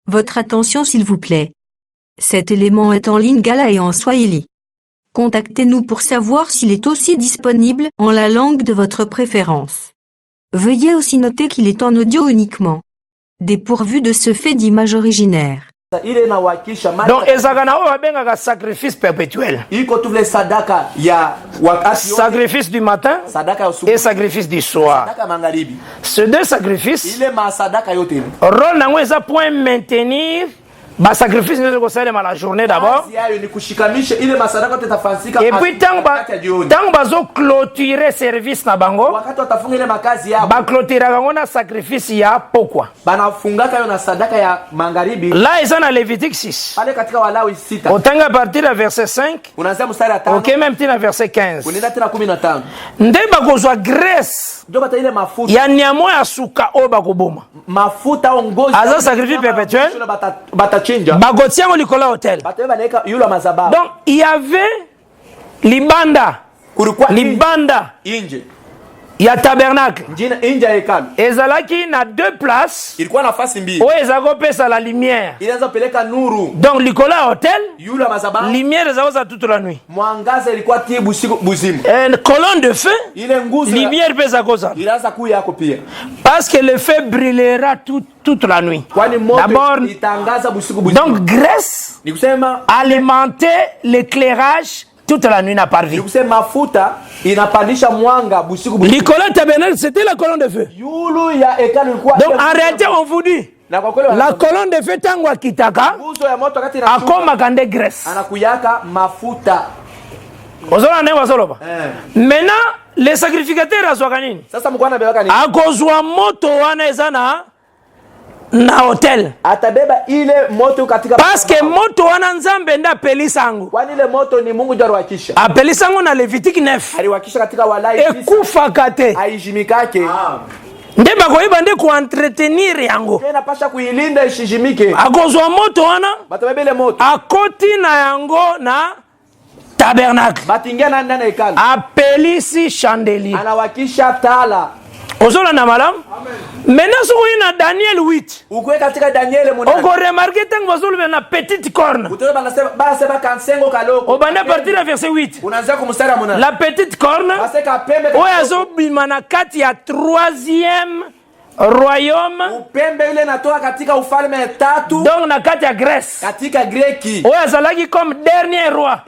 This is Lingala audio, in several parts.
Votre attention s'il vous plaît. Cet élément est en lingala et en swahili. Contactez-nous pour savoir s'il est aussi disponible en la langue de votre préférence. Veuillez aussi noter qu'il est en audio uniquement. Dépourvu de ce fait d'image originaire. Donc, ezagana benga sacrifice perpétuel. Sacrifice du matin et sacrifice du soir. Ces deux sacrifices, rôle nango eza point maintenir ba sacrifice ne ko sale la journée d'abord. Et puis tant bazo clôturer service na bango. Ba clôturer bango na sacrifice ya pokwa. Là ils sont à Lévitique 6. Autant à partir de verset 5. OK, même à verset 15. Nde bakozwa graisse. Ya nyamo ya suka o bakoboma. Aza sacrifice perpétuel. Bagotiango likola hotel. Donc il y avait libanda. Il y a tabernacle. Ezalaki na deux places. Où ezago pesa la lumière. Donc likola hotel. Lumière ezago toute la nuit. Colonne de feu. Lumière pesa koza. Parce que le feu brûlera toute la nuit. D'abord, donc graisse alimenter l'éclairage toute la nuit n'a pas vu. Nicolas Tabernacle, c'était la colonne de feu. Donc en réalité, on vous dit, la colonne de feu tango kitaka akoma kande graisse. Maintenant, les sacrificateurs azwaka nini? Akozwa moto wana ezana na hotel. Parce que moto wana nzambe nda pelisango. Apelisango na Lévitique 9. Ekufa kate. Nde bakoyeba nde ku entretenir yango. Akozwa moto wana. Akoti na yango na tabernacle. Apelisi chandelier. Ozola na malam. Maintenant si vous na Daniel 8. On remarque tant que vous na petite corne. On va partir à verset 8. La petite corne. Oyazo bimana kati ya troisième royaume. Donc na kati ya Grèce. Oyazalaki comme dernier roi.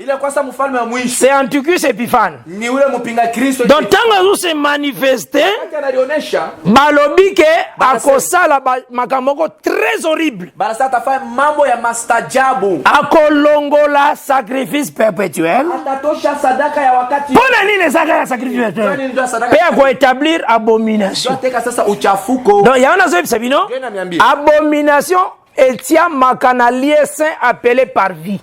C'est Antiochus Épiphane. Donc tant que se manifester balobi ke akosala makamoko très horrible. Akolongola sacrifice perpétuel. Pona nini sacrifice perpétuel? Pe ako établir abomination. Donc, il y a un abomination et tient makana lié saint appelé par vie.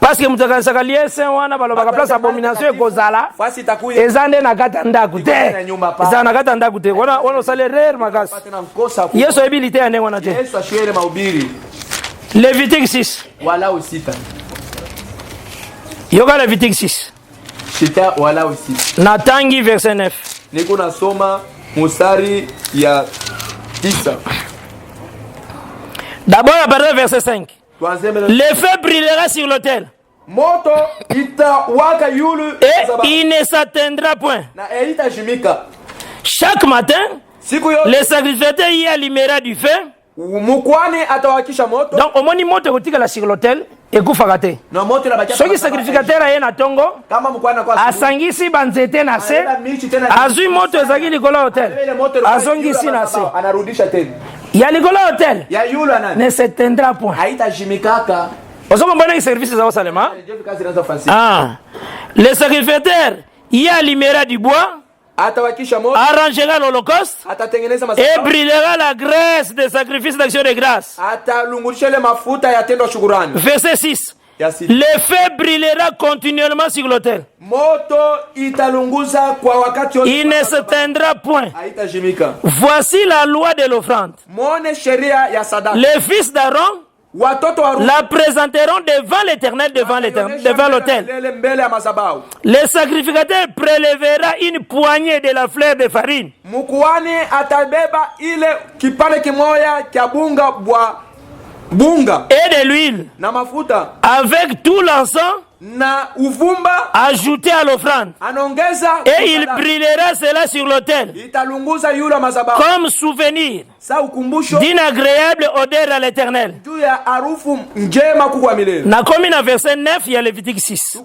Parce que mutaka sakalié saint wana balobaka place abomination et kozala. Ezande na katanda kute. Ezande na katanda kute. Wana salaire makas. Yeso habilité ane wana te. Lévitique 6. Voilà aussi. Yoga Lévitique 6. Chita wala aussi. Natangi verset 9. Niko nasoma mustari ya 10. D'abord à partir du verset 5. Le feu brûlera sur l'autel. Moto itawaka yulu et il ne s'atteindra point. Na eita jimika. Chaque matin, le sacrificateur y allumera du feu. Mukwani atawakisha moto. Donc au moins moto kotika la sur l'autel. Ekufakate. Soki sacrificateur aye na tongo. Asangisi banzete na se. Azui moto ezaki likolo hotel. Azongisi na se. Anarudisha tena. Ya likolo hotel. Ya yulu anani. Ne s'éteindra point. Haita jimikaka. Osomo mbona hii service za Salema? Ah. Le sacrificateur y allumera du bois. Arrangera l'holocauste et brûlera la graisse des sacrifices d'action de grâce. Verset 6. Le feu brûlera continuellement sur l'autel. Il ne s'éteindra point. Voici la loi de l'offrande. Les fils d'Aaron la présenteront devant l'Éternel, devant l'autel. Le sacrificateur prélèvera une poignée de la fleur de farine. Et de l'huile. Avec tout l'encens ajouté à l'offrande. Et il brûlera cela sur l'autel comme souvenir d'une agréable odeur à l'Éternel. Na komi na verset 9, il y a Lévitique 6.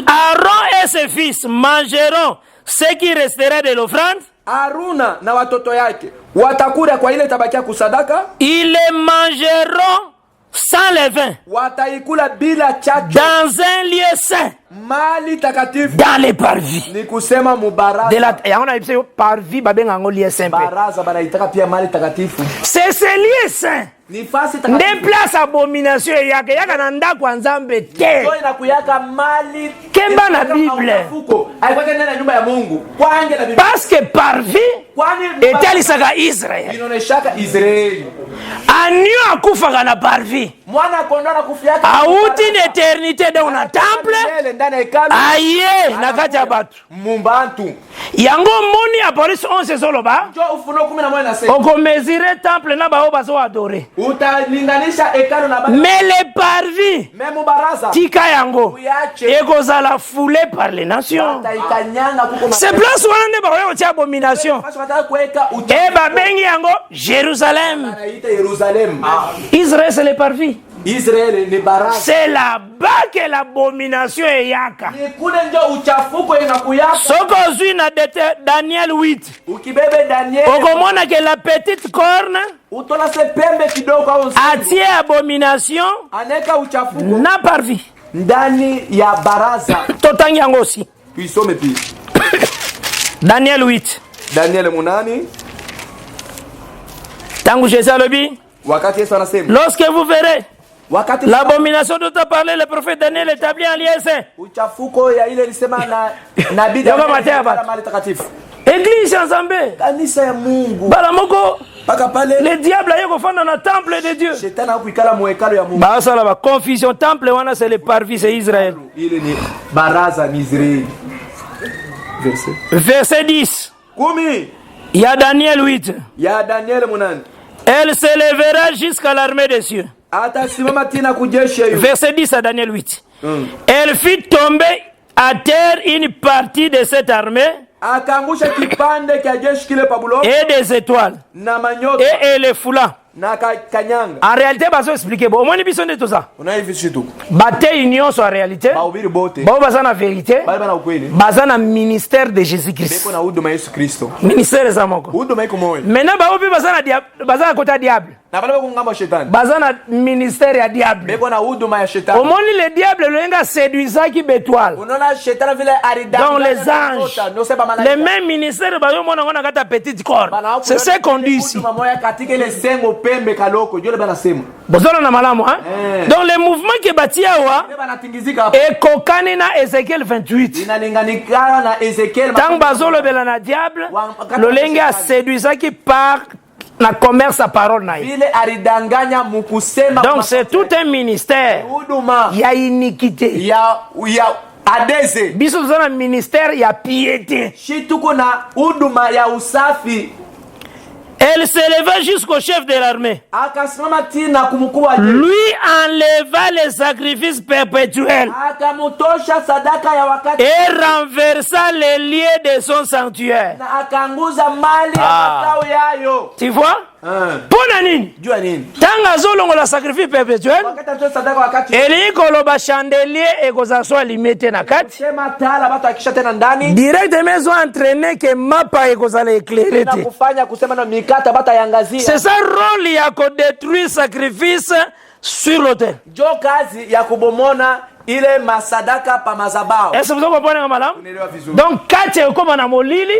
Aaron et ses fils mangeront ce qui restera de l'offrande. Aruna na watoto yake watakula kwa ile tabakia kusadaka. Ils les mangeront sans levain. Wataikula bila chachu. Dans un lieu saint. Mali takatifu. Dans les parvis. Ni kusema mubaraza. De la ya on a dit parvis babenga ngo lieu saint. Baraza banaitaka pia mali takatifu. C'est ce lieu saint. Ni fasi takatifu. Des places abomination yake yaka na ndako nzambe te. Ndio inakuyaka mali kemba na Bible. Aikwake ndani nyumba ya Mungu. Kwange na Biblia. Parce que parvis était lisaka Israël. Inaoneshaka Israeli. Anio akufaka na parvis. Mwana kondona kufiaka. Auti d'éternité dans un temple. Aye nakati ya batu. Mumbantu. Yango moni Apocalypse 11 soloba. Ndio Ufunuo 11 nasema. Oko mesurer temple na bao bazo adorer. Utalinganisha hekalu na baraza. Mais les parvis. Même baraza. Tika yango. Ekozala foulé par les nations. C'est place où on ne ba yo tia abomination. Et ba bengi yango Jérusalem. Israël c'est les parvis. Israël ni baraza. C'est là-bas que l'abomination est yaka. Ni kule ndio uchafuko inakuyaka. Soko zui na Daniel 8. Ukibebe Daniel. Okomona que la petite corne utola se pembe kidogo au atie abomination aneka uchafuko na parvis ndani ya baraza. Totangi yango aussi. Tuisome pia. Daniel 8. Daniel munani. Tangu Jésus alobi. Wakati Yesu anasema. Lorsque vous verrez l'abomination dont a parlé le prophète Daniel établi en lieu saint. Uchafuko ya ile lisema na nabii Daniel mali takatifu. Église ensemble. Kanisa ya Mungu. Balamoko. Paka pale. Le diable ayoko fanda na temple de Dieu. Shetani akuikala mu hekalu ya Mungu. Basa la confusion temple wana c'est le parvis c'est Israël. Ile ni baraza ni Israeli. Verset 10. Kumi. Il y a Daniel 8. Ya Daniel munani. Elle s'élèvera jusqu'à l'armée des cieux. Verset 10 à Daniel 8. Elle fit tomber à terre une partie de cette armée et des étoiles. Et elle les foula. En réalité, je vais expliquer. Au moins, ils ont tout ça. Bataille union sur la réalité. Basé la vérité. Basé le ministère de Jésus-Christ. Ministère de Zamoko. Maintenant, basé la côté diable. Basé le ministère du diable. Au moins, le diable le séduisant qui bétoile. Dans les anges. Les mêmes ministères, petite corps. C'est ce qu'on dit ici. Bozona na malamu hein. Donc le mouvement qui bâti awa et kokani na Ézéchiel 28. Tant bazolo bela na diable, le lengue a séduisant qui part na commerce à parole na. Donc c'est tout un ministère. Il y a iniquité. Il y a adese. Biso zona ministère il y a piété. Shituko na huduma ya usafi. Elle s'éleva jusqu'au chef de l'armée. Lui enleva les sacrifices perpétuels et renversa les lieux de son sanctuaire. Tu vois? Pona nini? Tanga zolongo la sacrifice perpétuel. Eli koloba chandelier et kozaswa limité na kati. Direct maison entraîné que mapa et kozala éclairé. C'est ça rôle ya ko détruire sacrifice sur l'autel. Ile masadaka pa mazabao. Est-ce que vous comprenez madame? Donc kati ekoma na molili.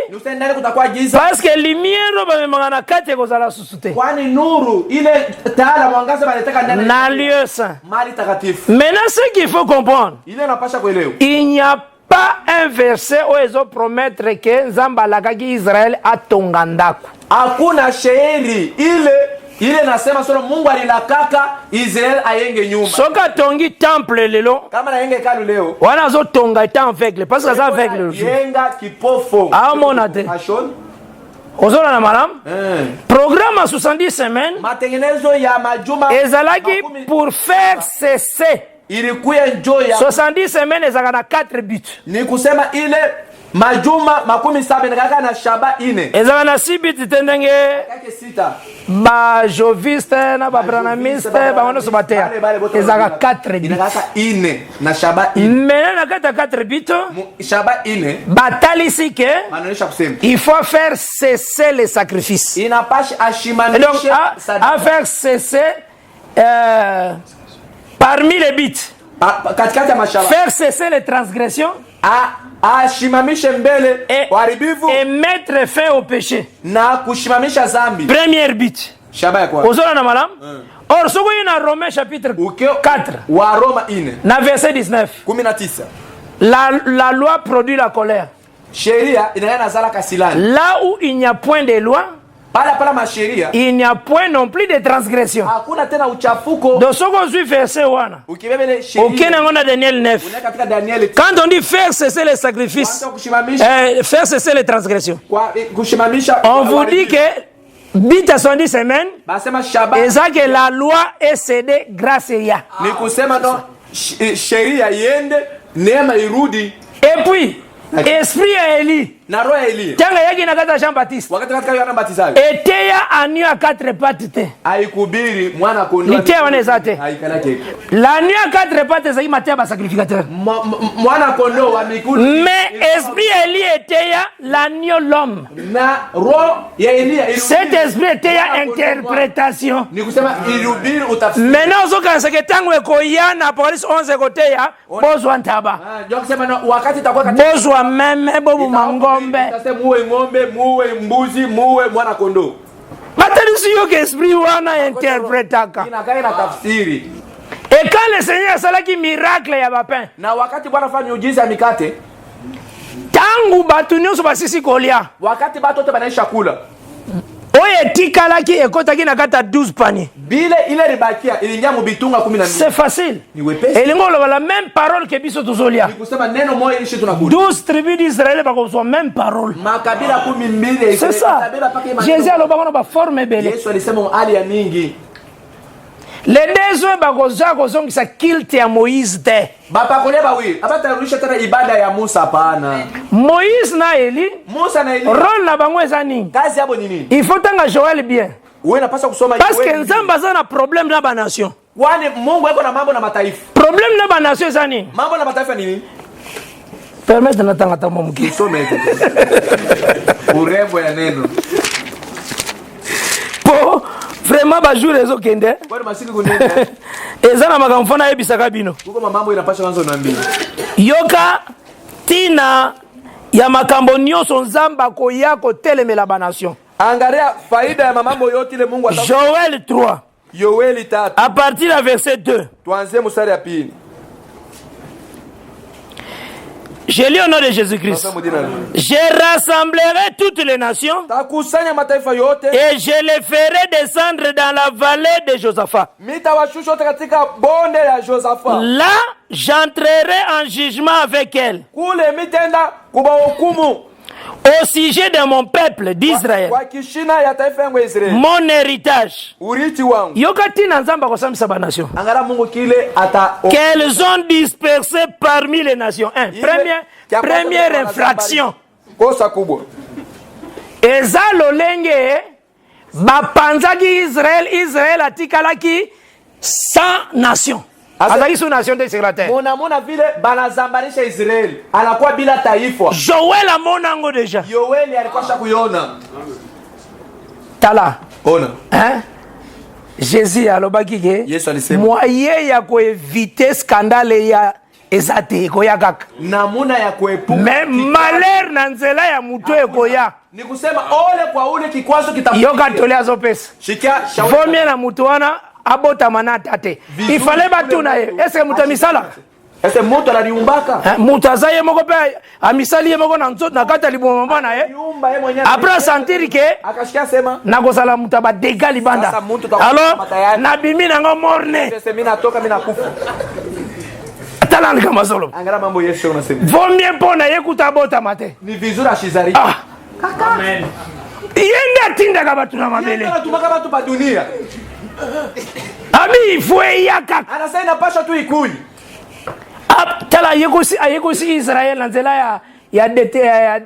Parce que lumière ba mangana kati ekozala susute. Kwani nuru ile taala mwangaza baletaka ndani na lieu saint. Mali takatifu. Maintenant ce qu'il faut comprendre. Ile napasha kuelewa. Il n'y a pas un verset où ils ont promettre que Nzamba lakaki Israël atongandako. Hakuna shairi ile ile nasema solo Mungu alilakaka Israel ayenge nyuma. Soka tongi temple lelo. Kama na yenge kalu leo. Wana zo tonga est aveugle parce que ça aveugle. Yenga kipofo. Ah monate. Ashon. Ozona na malam. Programme à 70 semaines. Matengenezo ya majuma. Ezalaki pour faire cesser. Ilikuya njo ya 70 semaines ezaka na 4 buts. Ni kusema ile majuma 17 nakaka na shaba ine. Ezaka na 6 buts tendenge. Kake sita. Ba joviste na ba branamiste ba wana sobatea. Ezaka 4 buts. Nakaka ine na shaba ine. Mais na kata 4 buts. Shaba ine. Batalisi ke. Manaonesha kusema. Il faut faire cesser les sacrifices. Inapashi ashimamishe. Donc à faire cesser parmi les bits. Faire cesser les transgressions. Et mettre fin au péché. Première bit. Or, ce qu'on a dans Romains chapitre 4, dans verset 19, la loi produit la colère. Là où il n'y a point de loi, il n'y a point non plus de transgression. Donc, ce qu'on suit verset 1, aucun n'a Daniel 9. Quand on dit faire cesser les sacrifices, faire cesser les transgressions, on vous dit que bit à 70 semaines, et ça que la loi est cédée grâce à ya. Et puis, esprit à Élie. Tanga yaki na kata Jean Baptiste. Eteya anio a 4 pattes te. Aikubiri mwana kondo. Niteya waneza te. L'anio a 4 pattes zaki matea ba sacrificateur. Mwana kondo wa mikulu. Mais esprit Élie eteya l'agneau l'homme. Na ro ya Élie. Cet esprit eteya interprétation. Ni kusema ilubiri utafsiri. Maintenant zoka seke tangu ekoya na police 11 koteya bozwa ntaba. Ndio kusema wakati itakuwa bozwa meme bobu mango. Muwe ngombe, muwe mbuzi, muwe mwana kondo. Matalisi yo que esprit wana interpretaka. Inakaa na tafsiri. Et quand le Seigneur salaki miracle ya bapin. Na wakati Bwana fanya miujiza ya mikate, tangu batu nyonso basisi kolia. Wakati batu wote banaisha kula. Oye tikalaki ekotaki na kata 12 paniers. Bile ile ribakia ilingia mu bitunga 12. C'est facile. Ni wepesi. Elingo la même parole que biso tozolia. Ni kusema neno moja ishi tunakula. 12 tribus d'Israël bakozwa même parole. Makabila 12. C'est ça. Jésus alobanga ba forme belle. Yesu alisema hali ya mingi. Les deux hommes bakoza kozongisa kilte ya Moïse te. Bapa kole bawi. Abata rudisha tena ibada ya Musa pana. Moïse na Eli. Musa na Eli. Rôle na bango ezani. Kazi yabo ni nini? Il faut tanga Joël bien. Wewe unapaswa kusoma parce que nzamba zana problème na ba nation. Wale Mungu yuko na mambo na mataifa. Problème na ba nation ezani. Mambo na mataifa nini? Permettre na tanga tamu mki. Usome. Urembo ya neno. Po vraiment ba jour ezo kende. Kwa masiku kunene. Ezana makamfona yebisaka bino. Kuko mambo inapaswa kwanza unaambia. Yoka tina ya makambo nyonso nzamba ko yako telemela ba nation. Angalia faida ya mambo yote ile Mungu ataka. Joël 3. Yoeli 3. À partir du verset 2. Tuanze mstari ya pili. Je lis au nom de Jésus-Christ. Je rassemblerai toutes les nations et je les ferai descendre dans la vallée de Josaphat. Là, j'entrerai en jugement avec elles au sujet de mon peuple d'Israël, mon héritage. Qu'elles ont dispersé parmi les nations. Première infraction. Eza lolenge bapanzaki Israël atikalaki 100 nations. Azaki sous nation de Israël. Mona vile banazambanisha Israel. Anakuwa bila taifa. Joël amonango déjà. Yoeli alikuwa shakuiona. Tala. Ona. Hein? Jésus alobaki ke Yesu alisema moyen ya kueviter scandale ya ezate koyaka. Namuna ya kuepuka. Mais malheur na nzela ya mutu ekoya. Ni kusema ole kwa ule kikwazo kitafuta. Yoka tolea zo pesa. Shikia shauri. Vomie na mutu wana abota manata te. Il fallait batuna ye. Est-ce que mutu misala? Ese mutu ananiumbaka. Mutu azaye moko pe amisali ye moko na nzoto na kata liboma bana après sentir que akashika sema na kozala mutu ba dégâts libanda. Alors na bimi na ngo morne. Sasa mimi natoka mimi nakufa. Talanga kama solo. Angara mambo Yesu unasema. Vaut mieux pona yekuta bota mate. Ni vizuri ashizari. Kaka. Amen. Yenda tinda kama tuna mabele. Yenda tumaka watu pa dunia. Ami fue yaka. Anasema inapaswa tu ikuli. Tala yekosi Israel na nzela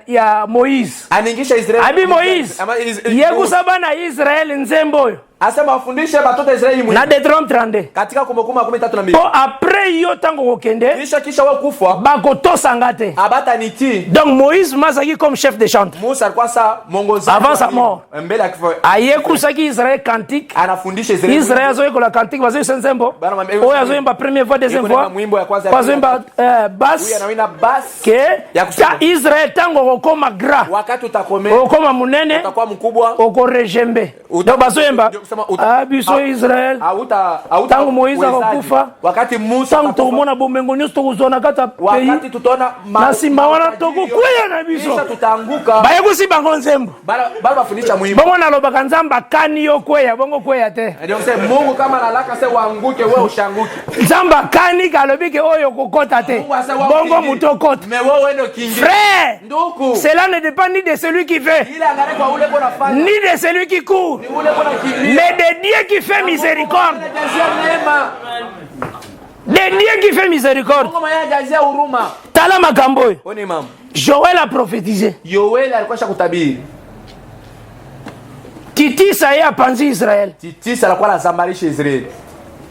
ya Moïse. Aningisha Israel. Abi Moïse. Yekusaba na Israel nzembo. Asema wafundishe batoto Israeli mwini. Na Deuteronome 32. Katika Kumbukumbu 13:2. Po après yo tango kokende. Kisha wao kufa. Bako tosanga te. Abata niti. Donc Moïse mazaki comme chef de chante. Musa alikuwa sa mongoza. Avant sa mort. Mbele akifa. Ayekusaki Israel cantique. Anafundisha Israeli. Israel azoyeko la cantique bazo nzembo. Oyo azoyemba première fois deuxième fois. Mwimbo ya kwanza. Bazoyemba basse. Huyu anawina basse. Ke ta Israel tango kokoma gras. Wakati utakomea. Okoma munene. Utakuwa mkubwa. Oko rejembe. Donc bazoyemba Abiso Israel. Tangu Moïse akakufa. Wakati Musa tangu tukumona bombengo nyuso tukuzona kata pays. Wakati tutaona na simba wana tukukwea na biso. Kisha tutaanguka. Baye kusiba ngonzembo. Bala bafundisha muhimu. Bongo naloba kanzamba kani yo kwea bongo kwea te. Ndio sema Mungu kama analaka se waanguke wewe ushanguke. Nzamba kani kalobike oyo kokota te. Bongo mutokota. Mais wewe ndio kingi. Frère. Ndugu. Cela ne dépend ni de celui qui fait. Ile angalia kwa ule bona fanya. Ni de celui qui court. Ni ule bona kimbia. Mais de Dieu qui fait miséricorde. De Dieu qui fait miséricorde. Tala makambo. Joël a prophétisé. Yoel alikuwa shakutabiri. Titisa ya panzi Israël. Titisa alikuwa anazambarisha Israeli.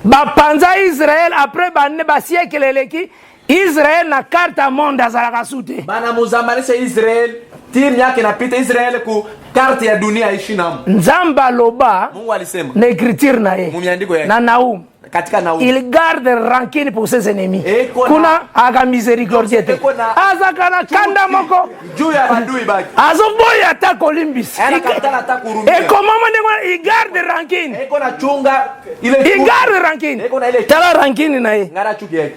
Ba panza Israël après ba siècle eleki Israël na carte monde azalaka sute. Bana muzambarisha Israel. Timu yake inapita Israel ku carte ya dunia ishi namu. Nzamba loba. Mungu alisema. Na écriture na ye. Mumiandiko yake. Na Naum. Katika Naum. Il garde rancune pour ses ennemis. Kuna aga miséricordieux. Azakana kanda moko. Juu ya bandui baki. Azoboya ta kolimbis. Ana katala ta kurumia. Et comment il garde rancune. Eko na chunga ile. Il garde rancune. Eko na ile. Tala rancune na ye. Ngara chuki yake.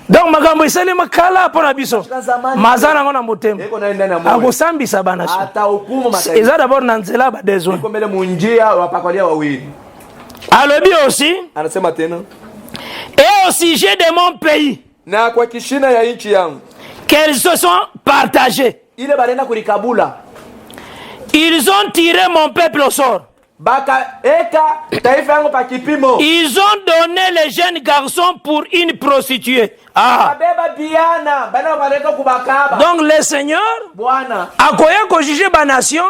Donc makambo isele makala pona biso mazana ngona motema akosambisa bana so atahukumu mataifa eza d'abord na nzela ba besoin iko mbele munjia wapakolia wawili alobi aussi anasema tena et au sujet de mon pays na kwa kishina ya nchi yangu qu'elles se sont partagées ile barenda kulikabula ils ont tiré mon peuple au sort. Ils ont donné les jeunes garçons pour une prostituée. Ah. Donc le Seigneur a koya juger ba nation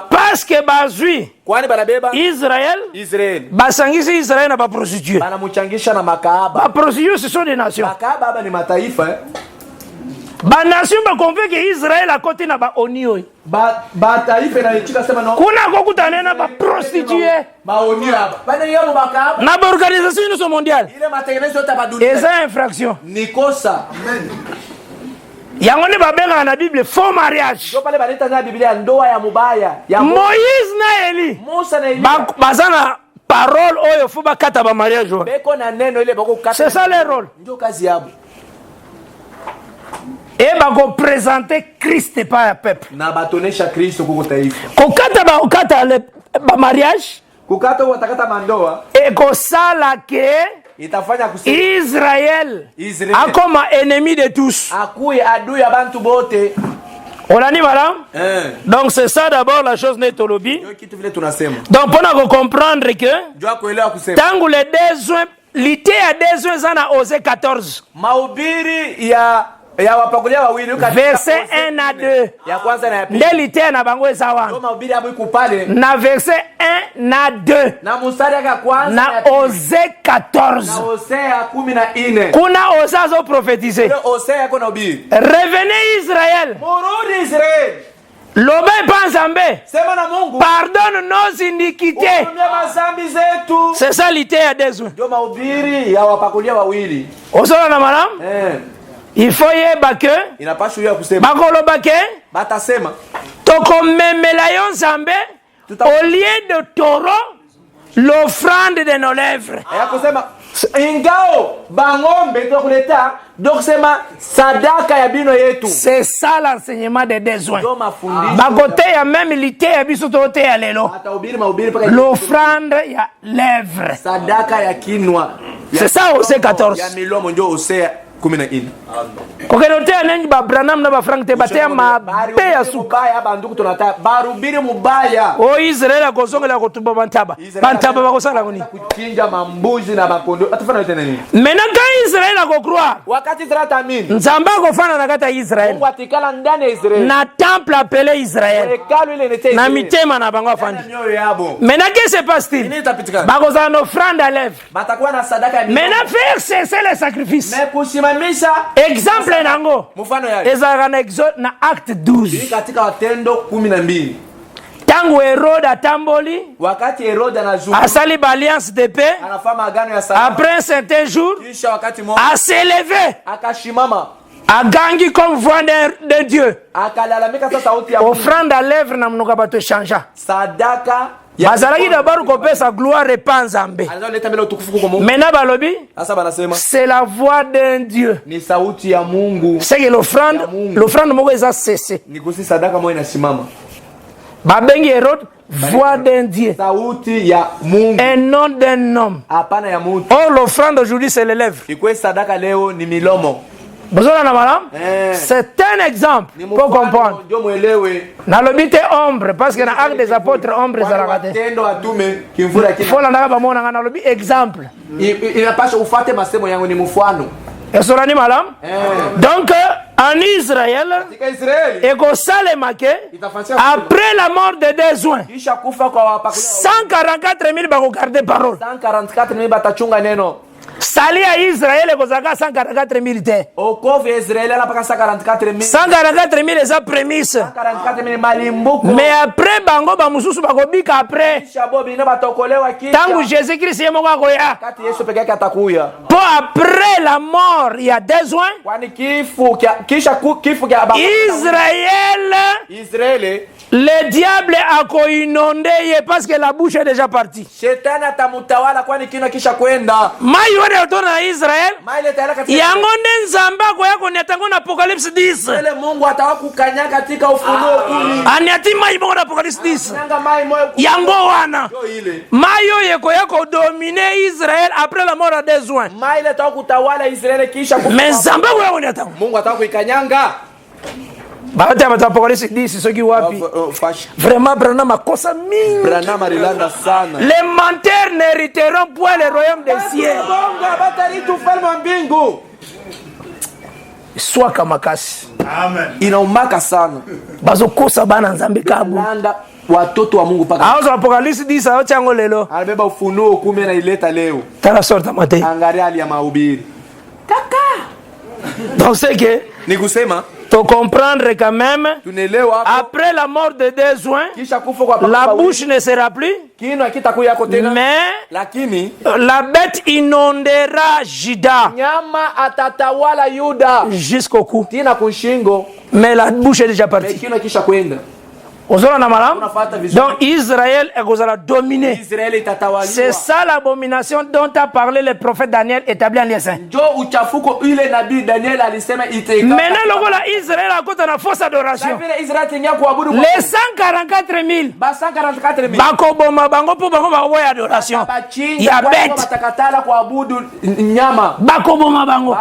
parce que bazui Israël basangisi Israël na ba prostituée. Ba prostituée ce sont des nations. Ba nation ba convainc que Israël a côté na ba onio. Ba taifa na chika sema no. Kuna kokutana na ba prostituée. Ba onio hapa. Bana yao bakaba. Na ba organisation mondiale. Ile matengenezo yote hapa dunia. Eza infraction. Ni kosa. Yango ne babenga na Bible faux mariage. Ndio pale baleta na Biblia ndoa ya mubaya. Ya Moïse na Eli. Musa na Eli. Bazana parole oyo fo bakata ba mariage. Beko na neno ile bako kata. C'est ça le rôle. Ndio kazi yabo. Et bako présenter Christ pas un peuple. Na batonesha Kristo kwa taifa. Kokata ba ukata le ba mariage. Kukata watakata mandoa. Et kosala ke itafanya kusema Israël a comme ennemi de tous. Akuye adui ya bantu bote. On a dit voilà. Donc c'est ça d'abord la chose netolobi. Donc pour comprendre que tangu les besoins l'ité a besoin zana Osée 14. Mahubiri ya wapakulia wawili verset 1 à 2. Ya kwanza na ya pili. Ndelite na bango ezawa. Ndio mahubiri hapo iko pale. Na verset 1 na 2. Na mstari ya kwanza na Osée 14. Na Osea 14. Kuna Osea zo prophétiser. Ndio Osea yako na ubiri. Revenez Israël. Murudi Israël. Lobe panzambe. Sema na Mungu. Pardonne nos iniquités. C'est ça l'ité ya besoin. Ndio mahubiri ya wapakulia wawili. Osona na madame? Il faut yeba que inapaswa kusema bakoloba ke batasema tokomemela yo nzambe au lieu de taureau l'offrande de nos lèvres. ingao bangombe tukuleta donc sema sadaka ya bino yetu. C'est ça l'enseignement des besoins. Bakote ya même lité ya biso tote ya lelo. L'offrande ya lèvres. Sadaka ya kinwa. C'est ça Osée 14. Ya milomo ndio Osée 14. Kokenote anengi ba Branham na ba Frank te batea mabe ya suka ya banduku tonata barubiri mubaya. O Israel akozongela kotumba bantaba. Bantaba bakosala ngoni. Kuchinja mambuzi na bakondo. Atafana yote nini? Maintenant quand Israel akokroire. Wakati Israel tamini. Nzamba akofana na kata Israel. Mungu atikala ndani ya Israel. Na temple appelé Israel. Hekalu ile nete. Na mitema na bango afandi. Maintenant qu'est-ce qui se passe-t-il? Bakozala na offrande à lèvres. Batakuwa na sadaka ya. Maintenant faire cesser les sacrifices. Mais kusimamisha exemple nango. Mfano yale. Ezaka na Exode na acte 12. Katika Watendo 12. Tangu Herode atamboli, wakati Herode anazunguka, asali alliance de paix, anafanya agano ya salama. Après un certain jour, kisha wakati mmoja, a s'élevé, akashimama, agangi comme voix de Dieu, akalalamika sasa sauti ya offrande à lèvres na mnoka bato changea. Sadaka bazalaki d'abord kopesa gloire epa Nzambe. Maintenant balobi, c'est la voix d'un Dieu. Ni sauti ya Mungu. C'est que l'offrande moko eza cessé. Ni kusi sadaka moyo inasimama. Babengi Herode voix d'un Dieu. Sauti ya Mungu. Un nom d'un homme. Hapana ya mtu. Or l'offrande aujourd'hui c'est les lèvres. Ikwe sadaka leo ni milomo. C'est un exemple pour comprendre. Nalobi te ombre parce que dans l'acte des apôtres ombre ezalaka te. Il faut la ndaka bamona nga nalobi exemple. Inapaswa ufate masemo yangu ni mfano. Esolani malam. Donc en Israël, après la mort de Dézoin, 144 000 bako garder parole. 144 000 batachunga neno. Sali à Israël kozaka 144 000 te. Okove Israël la paka 144 000. 144 000 eza prémisse. 144 000 malimbuko. Mais après bango ba mususu bakobika après. Shabobi na batokolewa kisha. Tangu Jésus Christ yemo akoya. Kati Yesu peke yake atakuya. Pour après la mort il y a Dézoin. Kwani kifo kisha kifo kya Israël. Le diable a inondé parce que la bouche est déjà partie. Shetani atamutawala kwani kino kisha kwenda. Mai wale utona Israel. Yango nzamba kwa yako ni atango na Apocalypse 10. Ile Mungu atawakukanya katika Ufunuo 10. Aniati mai bongo na Apocalypse 10. Yango wana. Mayo yeko yako dominer Israël après la mort de Dézoin. Mai ile atawakutawala Israel kisha kufa. Mais nzamba kwa yako ni atango. Mungu atakukanyanga. Vraiment Branham a kosa mingi. Branham alilanda sana. Les menteurs n'hériteront point le royaume des cieux. Soit kamakasi. Amen. Inaumaka sana. Bazo kosa bana Nzambe kabu. Watoto wa Mungu paka. Aozo Apocalypse 10 aocha chango lelo. Alibeba Ufunuo 10 na ileta leo. Tala sorta mate. Angalia hali ya mahubiri. Kaka. Donc c'est que ni kusema to comprendre quand même, après la mort de Dézoin, la bouche ne sera plus, mais la bête inondera Juda jusqu'au cou. Mais la bouche est déjà partie. Donc Israël est dominé. C'est ça l'abomination dont a parlé le prophète Daniel établi en Liasin. Maintenant, Israël a côté la fausse adoration. Les 144 000 bakoboma bango pour bango adoration. Il y a bête. Bakoboma bango.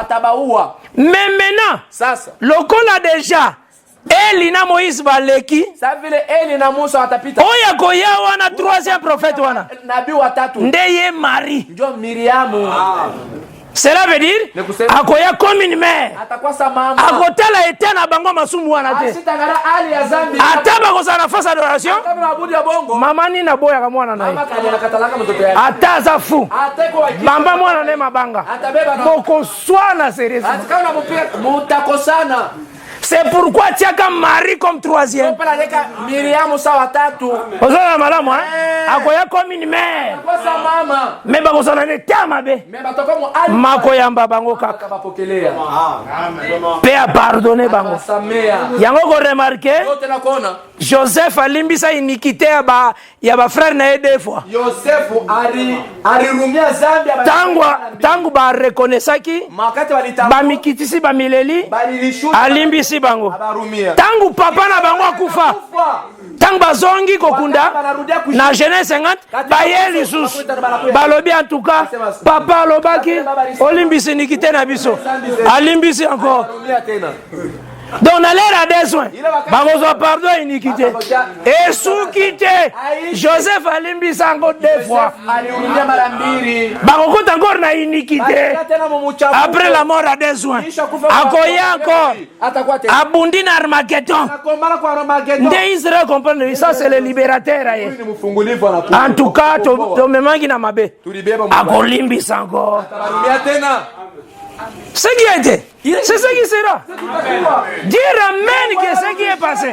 Mais maintenant, le col a déjà Eli na Moïse baleki. Sa vile Eli na Musa watapita. Oya koya wana troisième prophète wana. Nabii watatu. Ndeye Marie. Ndio Miriamu. Cela veut dire akoya comme une mère. Atakuwa sa mama. Akotala etana bango masumu wana te. Asitangara ali ya zambi. Ataba ko sana face adoration. Ataba abudi ya bongo. Mama ni na boya ka mwana naye. Mama kanya katalaka mtoto yake. Ataza fu. Ateko wa bamba mwana naye mabanga. Atabeba na. Boko swana seriously. Atakana mupia mutakosana. C'est pourquoi tiaka Marie comme troisième. Miriam sawa tatu. Ozana malamu hein? Akoya comme une mère. Mais ba kozana ne tamabe. Makoyamba bango kaka. Paix a pardonné bango. Yango ko remarquer Joseph alimbisa iniquité ya ba frère na deux fois. Joseph alirumia zambi tangu ba reconnaissaki ba mikitisi ba mileli alimbisi bango. Tangu papa na bango akufa. Tangu bazongi kokunda na Genèse 50 ba yeli sus balobi en tout cas papa lobaki olimbisi nikite na biso alimbisi encore. Donc on a l'air à des soins. Bangozo pardon iniquité. Et sous quitté. Joseph alimbisa encore deux fois. Bangozo encore na iniquité. Après la mort à des soins. Akoya encore. Abundi na Armageddon. Nde Israël comprendre ça c'est le libérateur. En tout cas to memangi na mabe. Akolimbisa encore. Ce qui a été, c'est ce qui sera. Dire amen que ce qui est passé.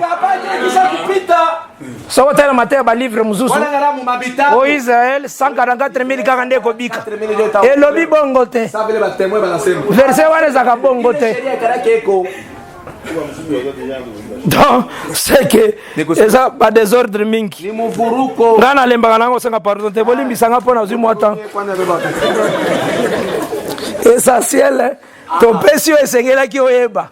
So tell matin ba livre muzusu. O Israël 144 000 kakande kobika. Et lobi bongote. Verset wana zaka bongote. Donc c'est que ça pas désordre mingi. Ngana lembanga nango senga pardon te bolimbi sanga pona zui mwata. Essentiel ton pesio esengela ki oyeba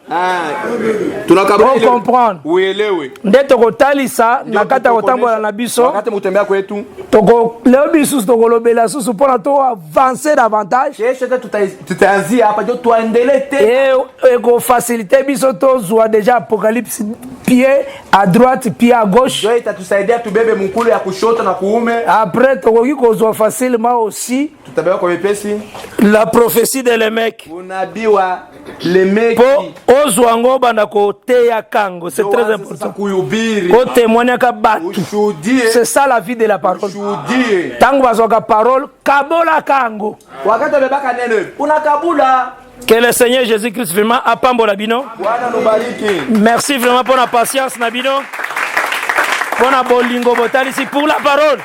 tunakabali comprendre uelewe nde tokotalisa na kata kotambola na biso wakati mutembea kwetu toko leo biso tokolobela susu pona to avancer davantage tutaanzia hapa ndio tuendelee et ko faciliter biso to zwa déjà apocalypse pied à droite pied à gauche ndio itatusaidia tubebe mkulu ya kushoto na kuume. Après tokoki kozwa facilement aussi tutabeba kwa wepesi la prophétie de Lémec. Unabiwa Lémec po ozwango banda ko teya kango, c'est très important. Ko témoigner ka batu. C'est ça la vie de la parole. Tango bazwaka parole kabola kango. Wakati bebaka neno unakabula. Que le Seigneur Jésus-Christ vraiment apambola bino. Merci vraiment pour la patience nabino. Pour la bolingo botali ici pour la parole.